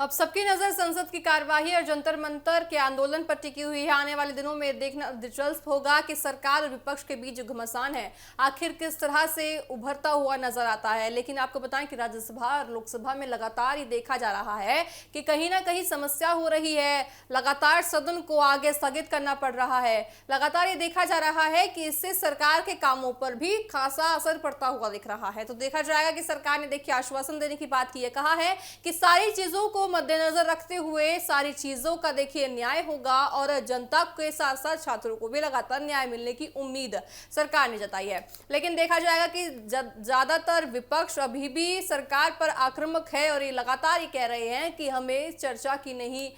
अब सबकी नजर संसद की कार्यवाही और जंतर मंतर के आंदोलन पर टिकी हुई है। आने वाले दिनों में देखना दिलचस्प होगा कि सरकार और विपक्ष के बीच जो घमासान है आखिर किस तरह से उभरता हुआ नजर आता है। लेकिन आपको बताएं कि राज्यसभा और लोकसभा में लगातार ये देखा जा रहा है कि कहीं ना कहीं समस्या हो रही है, लगातार सदन को आगे स्थगित करना पड़ रहा है। लगातार ये देखा जा रहा है कि इससे सरकार के कामों पर भी खासा असर पड़ता हुआ दिख रहा है। तो देखा जाएगा कि सरकार ने देखिए आश्वासन देने की बात की है, कहा है कि सारी चीजों को मद्देनजर रखते हुए सारी चीजों का देखिए न्याय होगा और जनता के साथ साथ छात्रों को भी लगातार न्याय मिलने की उम्मीद सरकार ने जताई है। लेकिन देखा जाएगा कि ज्यादातर विपक्ष अभी भी सरकार पर आक्रामक है और ये लगातार ये कह रहे हैं कि हमें चर्चा की नहीं,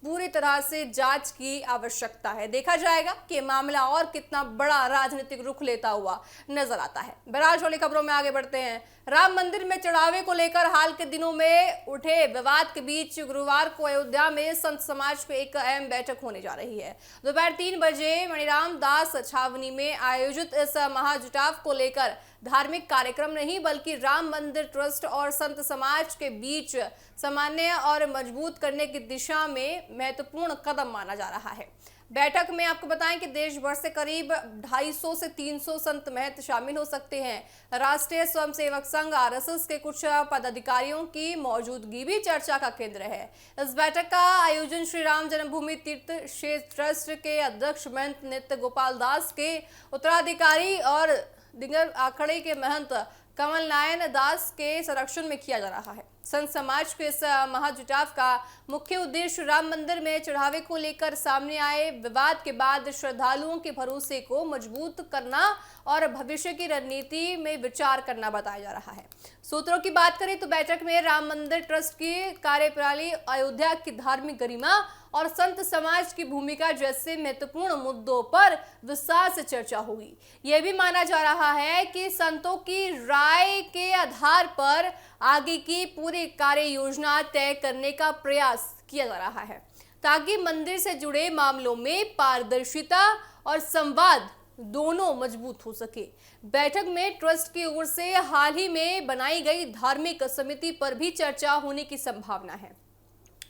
पूरी तरह से जांच की आवश्यकता है। देखा जाएगा कि मामला और कितना बड़ा राजनीतिक रुख लेता हुआ नजर आता है। बहरहाल वाली खबरों में आगे बढ़ते हैं। राम मंदिर में चढ़ावे को लेकर हाल के दिनों में उठे विवाद के बीच गुरुवार को अयोध्या में संत समाज की एक अहम बैठक होने जा रही है। दोपहर 3 बजे मणिराम दास छावनी में आयोजित इस महाजुटाव को लेकर धार्मिक कार्यक्रम नहीं बल्कि राम मंदिर ट्रस्ट और संत समाज के बीच सामान्य और मजबूत करने की दिशा में महत्वपूर्ण कदम माना जा रहा है। बैठक में आपको बताएं कि देश भर से करीब 250 से 300 संत महंत शामिल हो सकते हैं। राष्ट्रीय स्वयंसेवक संघ आरएसएस के कुछ पदाधिकारियों की मौजूदगी भी चर्चा का केंद्र है। इस बैठक का आयोजन श्री राम जन्मभूमि तीर्थ क्षेत्र ट्रस्ट के अध्यक्ष महंत नित्य गोपाल दास के उत्तराधिकारी और दिगर आखड़े के महंत कमल नारायण दास के संरक्षण में किया जा रहा है। संत समाज के इस महाजुटाव का मुख्य उद्देश्य राम मंदिर में चढ़ावे को लेकर सामने आए विवाद के बाद श्रद्धालुओं के भरोसे को मजबूत करना और भविष्य की रणनीति में विचार करना बताया जा रहा है। सूत्रों की बात करें तो बैठक में राम मंदिर ट्रस्ट की कार्यप्रणाली, अयोध्या की धार्मिक गरिमा और संत समाज की भूमिका जैसे महत्वपूर्ण मुद्दों पर विस्तार से चर्चा होगी। यह भी माना जा रहा है कि संतों की राय के आधार पर आगे की पूरी कार्य योजना तय करने का प्रयास किया जा रहा है ताकि मंदिर से जुड़े मामलों में पारदर्शिता और संवाद दोनों मजबूत हो सके। बैठक में ट्रस्ट की ओर से हाल ही में बनाई गई धार्मिक समिति पर भी चर्चा होने की संभावना है।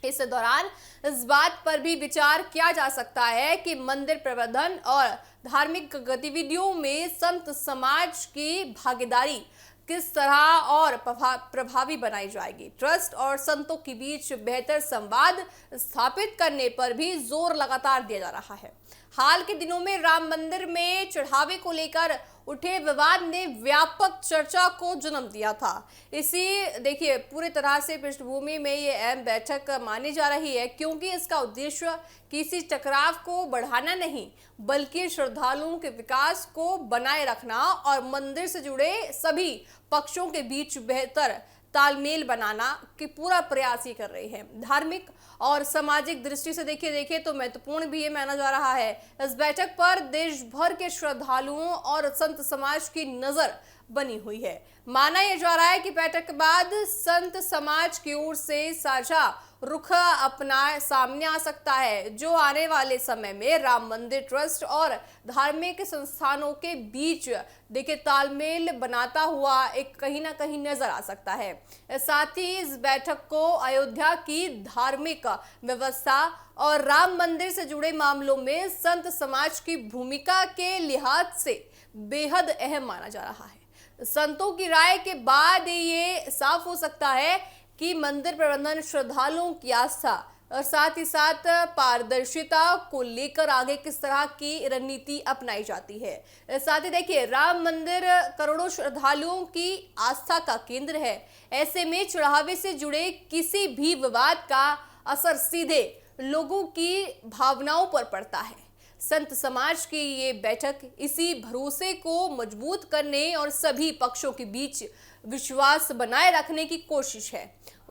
इस दौरान इस बात पर भी विचार किया जा सकता है कि मंदिर प्रबंधन और धार्मिक गतिविधियों में संत समाज की भागीदारी किस तरह और प्रभावी बनाई जाएगी। ट्रस्ट और संतों के बीच बेहतर संवाद स्थापित करने पर भी जोर लगातार दिया जा रहा है। हाल के दिनों में राम मंदिर में चढ़ावे को लेकर उठे विवाद ने व्यापक चर्चा को जन्म दिया था। इसी देखिए पूरी तरह से पृष्ठभूमि में ये अहम बैठक मानी जा रही है क्योंकि इसका उद्देश्य किसी टकराव को बढ़ाना नहीं बल्कि श्रद्धालुओं के विकास को बनाए रखना और मंदिर से जुड़े सभी पक्षों के बीच बेहतर तालमेल बनाना की पूरा प्रयास ही कर रहे हैं। धार्मिक और सामाजिक दृष्टि से देखिए तो महत्वपूर्ण भी ये माना जा रहा है। इस बैठक पर देश भर के श्रद्धालुओं और संत समाज की नजर बनी हुई है। माना यह जा रहा है कि बैठक के बाद संत समाज की ओर से साझा रुख अपना सामने आ सकता है जो आने वाले समय में राम मंदिर ट्रस्ट और धार्मिक संस्थानों के बीच देखिए तालमेल बनाता हुआ एक कहीं ना कहीं नजर आ सकता है। साथ ही इस बैठक को अयोध्या की धार्मिक व्यवस्था और राम मंदिर से जुड़े मामलों में संत समाज की भूमिका के लिहाज से बेहद अहम माना जा रहा है। संतों की राय के बाद ये साफ हो सकता है कि मंदिर प्रबंधन श्रद्धालुओं की आस्था और साथ ही साथ पारदर्शिता को लेकर आगे किस तरह की रणनीति अपनाई जाती है। साथ ही देखिए राम मंदिर करोड़ों श्रद्धालुओं की आस्था का केंद्र है। ऐसे में चढ़ावे से जुड़े किसी भी विवाद का असर सीधे लोगों की भावनाओं पर पड़ता है। संत समाज की ये बैठक इसी भरोसे को मजबूत करने और सभी पक्षों के बीच विश्वास बनाए रखने की कोशिश है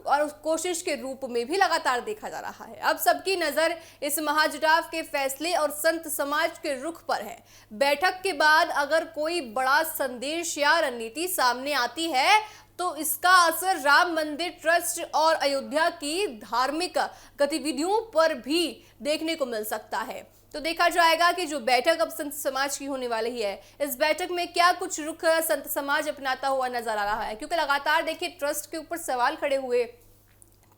और उस कोशिश के रूप में भी लगातार देखा जा रहा है। अब सबकी नजर इस महाजुटाव के फैसले और संत समाज के रुख पर है। बैठक के बाद अगर कोई बड़ा संदेश या रणनीति सामने आती है तो इसका असर राम मंदिर ट्रस्ट और अयोध्या की धार्मिक गतिविधियों पर भी देखने को मिल सकता है। तो देखा जाएगा कि जो बैठक अब संत समाज की होने वाली है, इस बैठक में क्या कुछ रुख संत समाज अपनाता हुआ नजर आ रहा है, क्योंकि लगातार देखिए ट्रस्ट के ऊपर सवाल खड़े हुए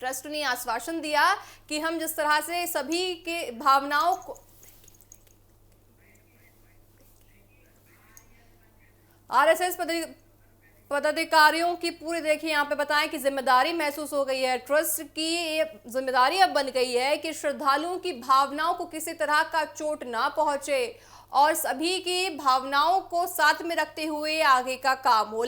ट्रस्ट ने आश्वासन दिया कि हम जिस तरह से सभी के भावनाओं को आरएसएस पदाधिकारियों की पूरी देखिए यहाँ पे बताएं कि जिम्मेदारी महसूस हो गई है। ट्रस्ट की ये जिम्मेदारी अब बन गई है कि श्रद्धालुओं की भावनाओं को किसी तरह का चोट ना पहुंचे और सभी की भावनाओं को साथ में रखते हुए आगे का काम हो।